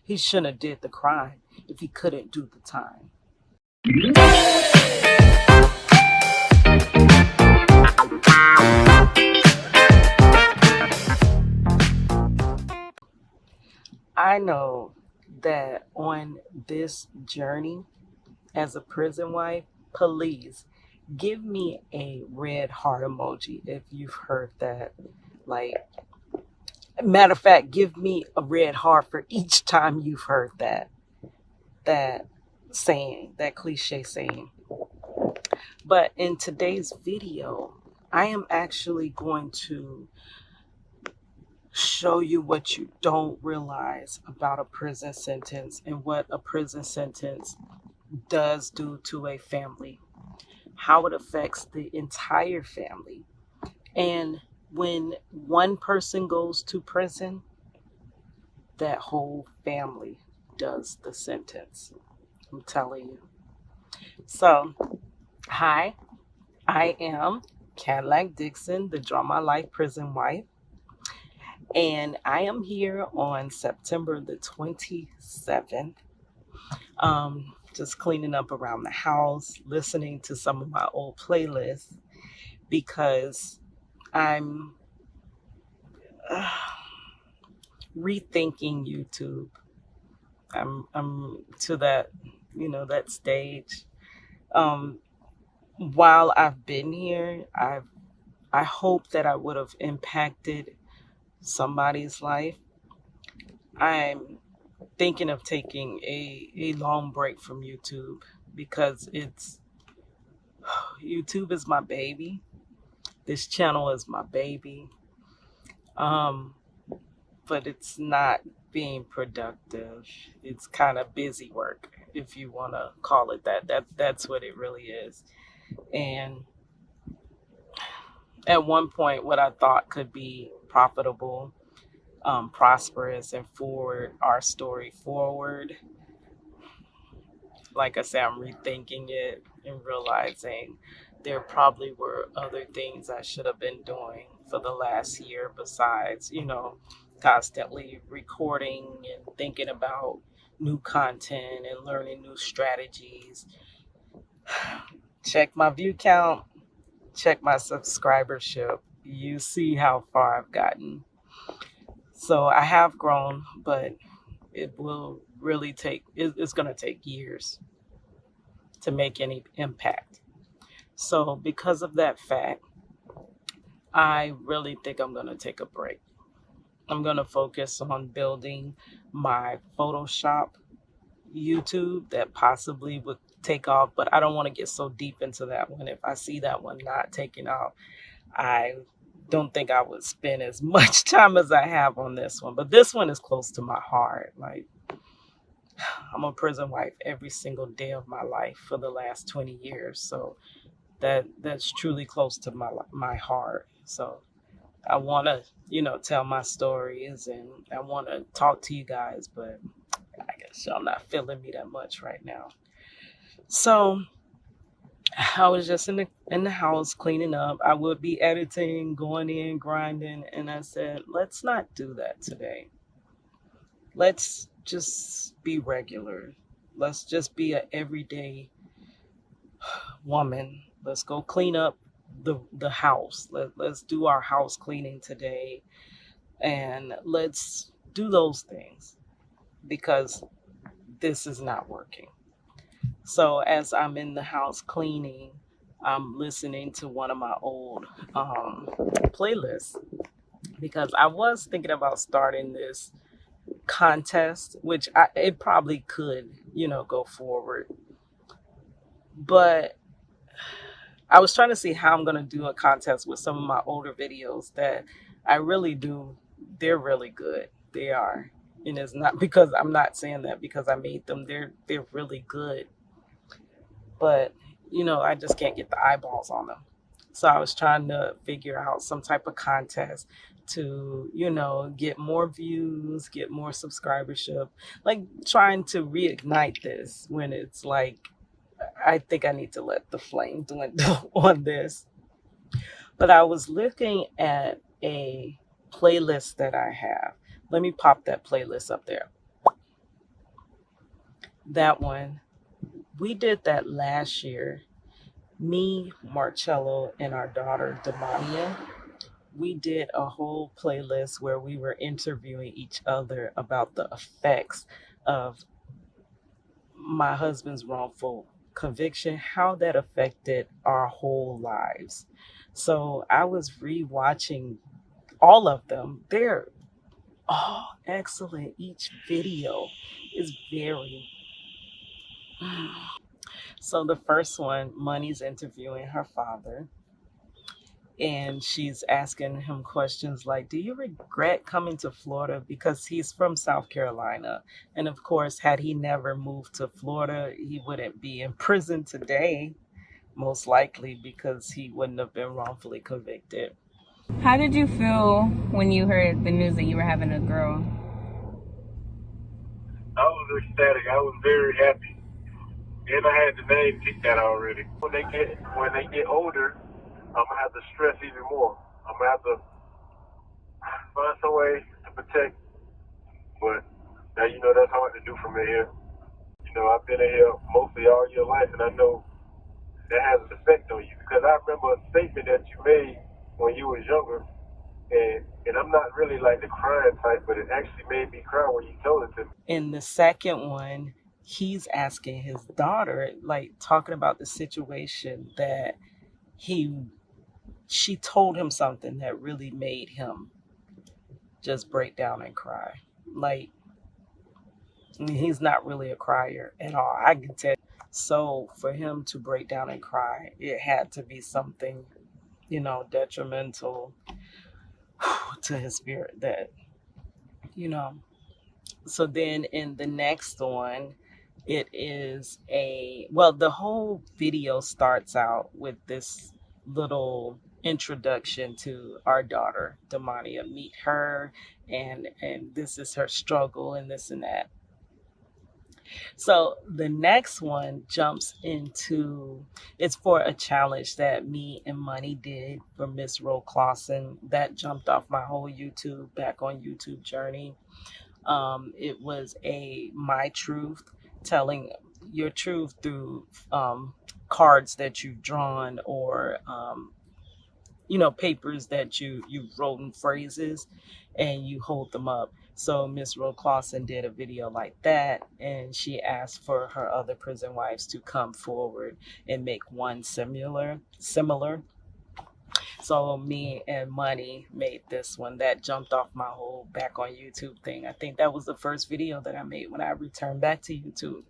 He shouldn't have did the crime if he couldn't do the time. I know that on this journey as a prison wife, please give me a red heart emoji if you've heard that. Like, matter of fact, give me a red heart for each time you've heard that saying, that cliche saying. But in today's video, I am actually going to show you what you don't realize about a prison sentence and what a prison sentence does do to a family, how it affects the entire family. And when one person goes to prison, that whole family does the sentence. I'm telling you. So, hi, I am Cadillac Dixon, the Draw My Life prison wife. And I am here on September the 27th, just cleaning up around the house, listening to some of my old playlists because I'm rethinking YouTube. I'm to that, that stage. While I've been here, I hope that I would have impacted somebody's life. I'm thinking of taking a long break from YouTube because YouTube is my baby. This channel is my baby. But it's not being productive. It's kind of busy work, if you want to call it that. That's what it really is. And at one point, what I thought could be profitable, prosperous, and forward our story forward, like I said, I'm rethinking it and realizing there probably were other things I should have been doing for the last year besides, constantly recording and thinking about new content and learning new strategies. Check my view count, check my subscribership. You see how far I've gotten. So I have grown, but it will really it's going to take years to make any impact. So because of that fact, I really think I'm going to take a break. I'm going to focus on building my Photoshop YouTube that possibly would take off, but I don't want to get so deep into that one. If I see that one not taking off, I don't think I would spend as much time as I have on this one. But this one is close to my heart. Like, I'm a prison wife every single day of my life for the last 20 years. So that's truly close to my heart. So I want to, tell my stories and I want to talk to you guys, but I guess y'all not feeling me that much right now. So I was just in the house cleaning up. I would be editing, going in, grinding, and I said, let's not do that today. Let's just be regular. Let's just be an everyday woman. Let's go clean up the house. Let's do our house cleaning today, and let's do those things because this is not working. So as I'm in the house cleaning, I'm listening to one of my old playlists because I was thinking about starting this contest, which it probably could, go forward. But I was trying to see how I'm going to do a contest with some of my older videos that I really do. They're really good. They are. And it's not because I'm not saying that because I made them. They're really good. But, I just can't get the eyeballs on them. So I was trying to figure out some type of contest to, get more views, get more subscribership, like trying to reignite this when it's like, I think I need to let the flame dwindle on this. But I was looking at a playlist that I have. Let me pop that playlist up there. That one, we did that last year. Me, Marcello, and our daughter, Demania, we did a whole playlist where we were interviewing each other about the effects of my husband's wrongful conviction, how that affected our whole lives. So I was rewatching all of them. They're all excellent. Each video is very. So the first one, Money's interviewing her father, and she's asking him questions like, do you regret coming to Florida? Because he's from South Carolina. And of course, had he never moved to Florida, he wouldn't be in prison today, most likely because he wouldn't have been wrongfully convicted. How did you feel when you heard the news that you were having a girl? I was ecstatic. I was very happy. And I had the name picked out already. When they get older, I'm gonna have to stress even more. I'm gonna have to find some way to protect. But now that's hard to do from here. I've been in here mostly all your life, and I know that has an effect on you because I remember a statement that you made when you was younger, and I'm not really like the crying type, but it actually made me cry when you told it to me. In the second one, he's asking his daughter, like talking about the situation that she told him something that really made him just break down and cry. Like, he's not really a crier at all, I can tell. So for him to break down and cry, it had to be something, detrimental to his spirit that, you know. So then in the next one, it is the whole video starts out with this little introduction to our daughter, Demania. Meet her, and this is her struggle and this and that. So the next one jumps into, it's for a challenge that me and Money did for Miss Ro Clausen. That jumped off my whole YouTube, back on YouTube journey. It was my truth, telling your truth through cards that you've drawn, or papers that you've wrote in phrases, and you hold them up. So Miss Ro Clausen did a video like that, and she asked for her other prison wives to come forward and make one similar. So me and Money made this one that jumped off my whole back on YouTube thing. I think that was the first video that I made when I returned back to YouTube.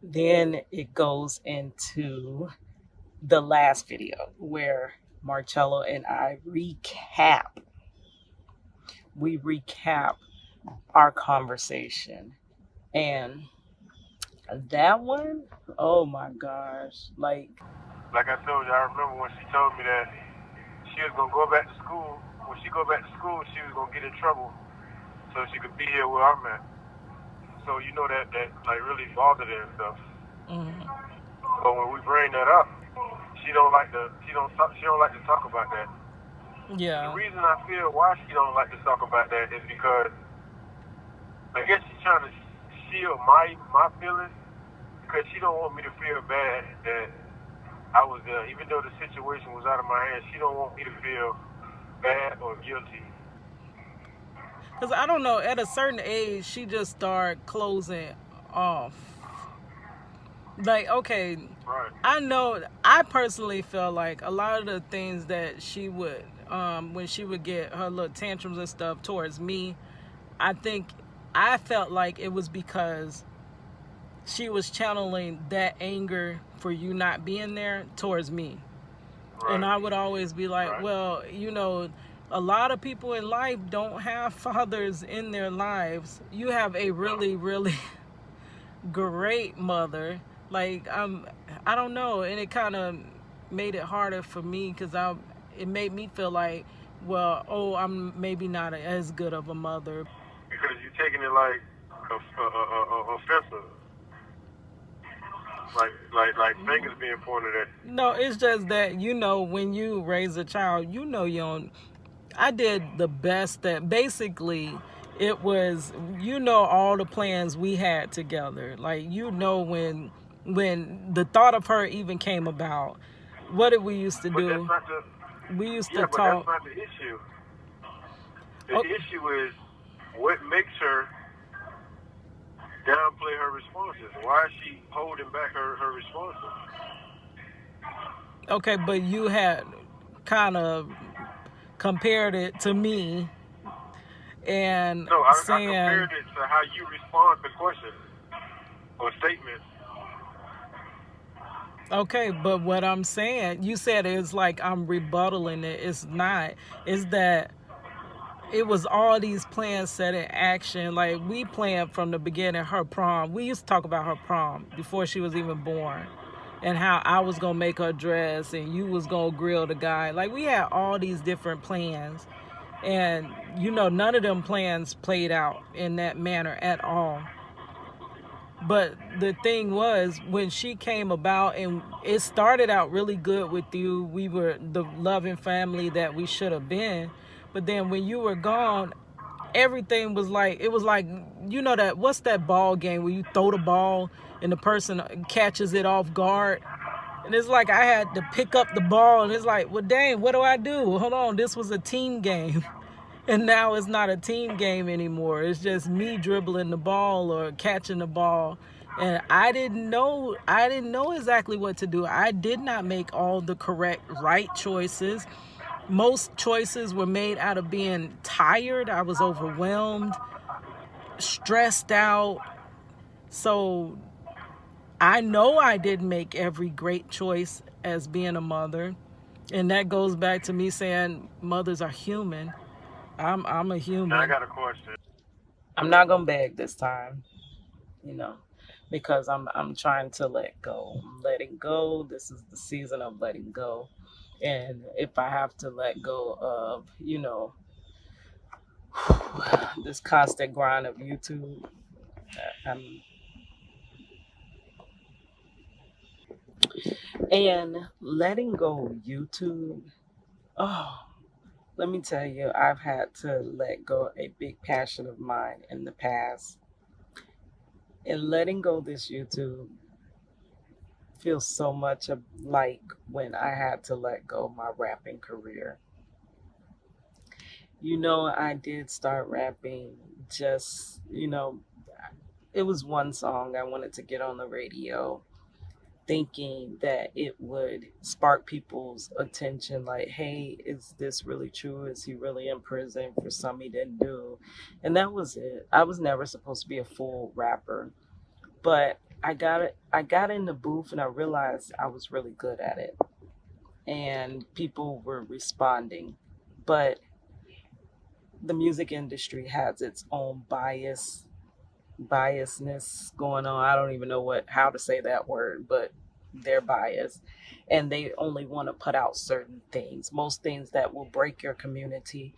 Then it goes into the last video where Marcello and I recap. We recap our conversation. And that one, oh my gosh. Like I told you, I remember when she told me that she was going to go back to school. When she go back to school, she was going to get in trouble so she could be here where I'm at. So that like really bothered her and stuff. mm-hmm. So when we bring that up, she don't like to talk about that. Yeah. The reason I feel why she don't like to talk about that is because I guess she's trying to shield my feelings, because she don't want me to feel bad that I was there. Even though the situation was out of my hands, she don't want me to feel bad or guilty. Because I don't know, at a certain age, she just started closing off. Like, okay, right. I personally feel like a lot of the things that she would, when she would get her little tantrums and stuff towards me, I felt like it was because she was channeling that anger for you not being there towards me. Right. And I would always be like, right. Well, a lot of people in life don't have fathers in their lives. You have a really, really great mother. Like, I don't know. And it kind of made it harder for me, because it made me feel like, well, I'm maybe not as good of a mother. Because you're taking it like offensive. Like fingers being pointed at you. No, it's just that, when you raise a child, you don't. I did the best that basically it was, you know, all the plans we had together. Like, you know, when the thought of her even came about, what did we used to But that's do? not the We used to yeah, but that's talk. not the issue. The Oh, issue is what makes her downplay her responses. Why is she holding back her responses? okay, but you had kind of compared it to me and No, I saying, compared it to how you respond to questions or statements. okay, but what I'm saying, you said it's like I'm rebuttaling it. It's not. It's that it was all these plans set in action. Like, we planned from the beginning her prom. We used to talk about her prom before she was even born, and how I was gonna make her dress and you was gonna grill the guy. Like, we had all these different plans, and you know, none of them plans played out in that manner at all. But the thing was, when she came about, and it started out really good with you, we were the loving family that we should have been. But then when you were gone, everything was like, it was like, you know, that, what's that ball game where you throw the ball and the person catches it off guard? And it's like I had to pick up the ball, and it's like, well, dang, what do I do? Hold on, this was a team game. And now it's not a team game anymore. It's just me dribbling the ball or catching the ball. And I didn't know exactly what to do. I did not make all the correct right choices. Most choices were made out of being tired. I was overwhelmed, stressed out. So I know I didn't make every great choice as being a mother. And that goes back to me saying mothers are human. I'm a Now I human. got a question. I'm not gonna beg this time, you know, because I'm trying to let go. I'm letting go. This is the season of letting go. And if I have to let go of, you know, this constant grind of YouTube, I'm, and letting go of YouTube. Oh, let me tell you, I've had to let go a big passion of mine in the past. And letting go of this YouTube feels so much like when I had to let go of my rapping career. You know, I did start rapping just, you know, it was one song I wanted to get on the radio, thinking that it would spark people's attention, like, hey, is this really true? Is he really in prison for something he didn't do? And that was it. I was never supposed to be a full rapper, but I got in the booth and I realized I was really good at it, and people were responding. But the music industry has its own biasness going on. I don't even know how to say that word, but they're biased, and they only want to put out certain things. Most things that will break your community,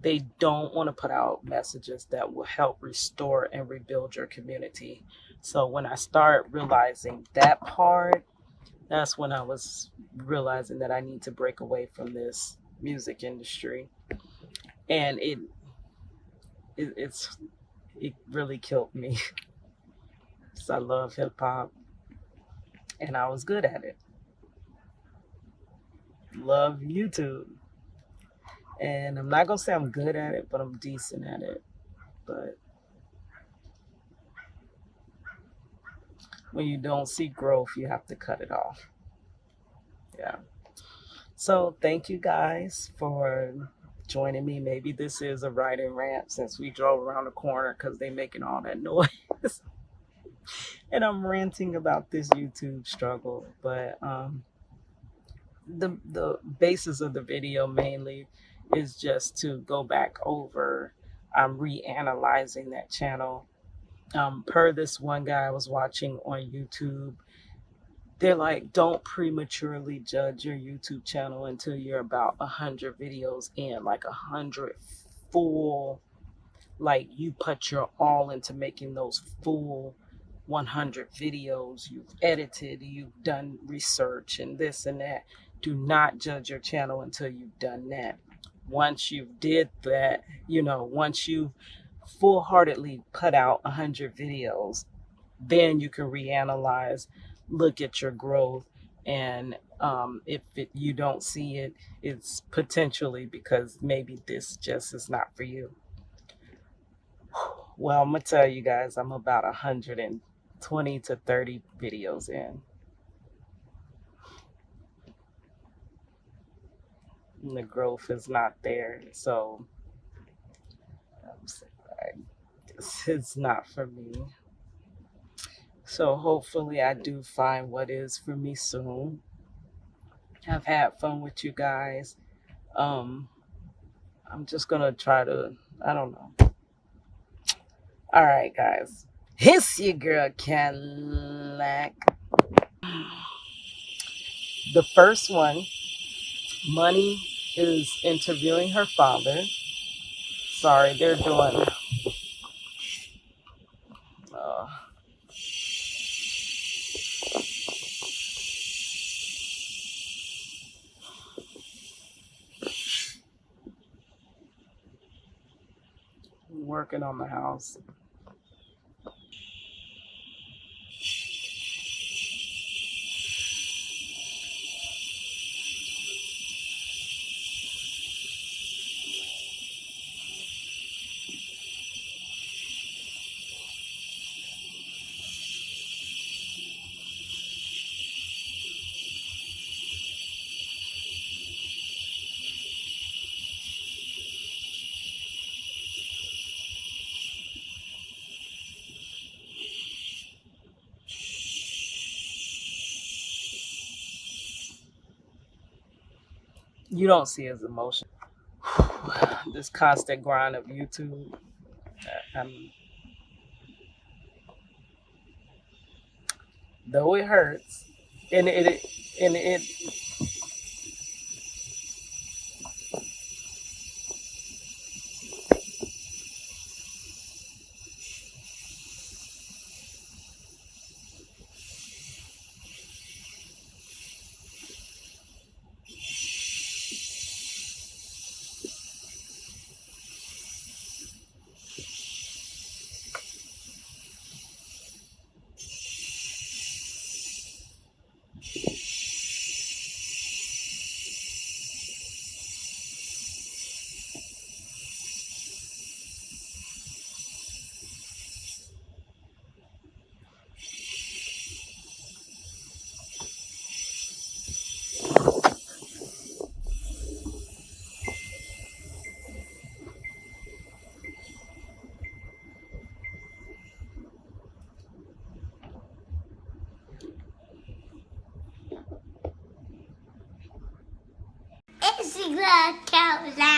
they don't want to put out messages that will help restore and rebuild your community. So when I start realizing that part, that's when I was realizing that I need to break away from this music industry. And it really killed me. So I love hip hop, and I was good at it. Love YouTube. And I'm not gonna say I'm good at it, but I'm decent at it. But when you don't see growth, you have to cut it off. Yeah. So thank you guys for joining me. Maybe this is a riding rant since we drove around the corner because they making all that noise. And I'm ranting about this YouTube struggle. But the basis of the video mainly is just to go back over. I'm reanalyzing that channel. Per this one guy I was watching on YouTube, they're like, don't prematurely judge your YouTube channel until you're about 100 videos in, like 100 full, like you put your all into making those full 100 videos. You've edited, you've done research and this and that. Do not judge your channel until you've done that. Once you've did that, you know, once you full-heartedly put out 100 videos, then you can reanalyze, look at your growth, and if you don't see it, it's potentially because maybe this just is not for you. Well, I'm gonna tell you guys, I'm about 120 to 30 videos in. And the growth is not there, so it's not for me. So hopefully I do find what is for me soon. I've had fun with you guys. Um, I'm just gonna try to, I don't know. All right, guys. It's your girl Cadillac. The first one, Money is interviewing her father. Sorry, they're doing uh, working on the house. You don't see his emotion. This constant grind of YouTube. Um, though it hurts, and it It's a good countdown.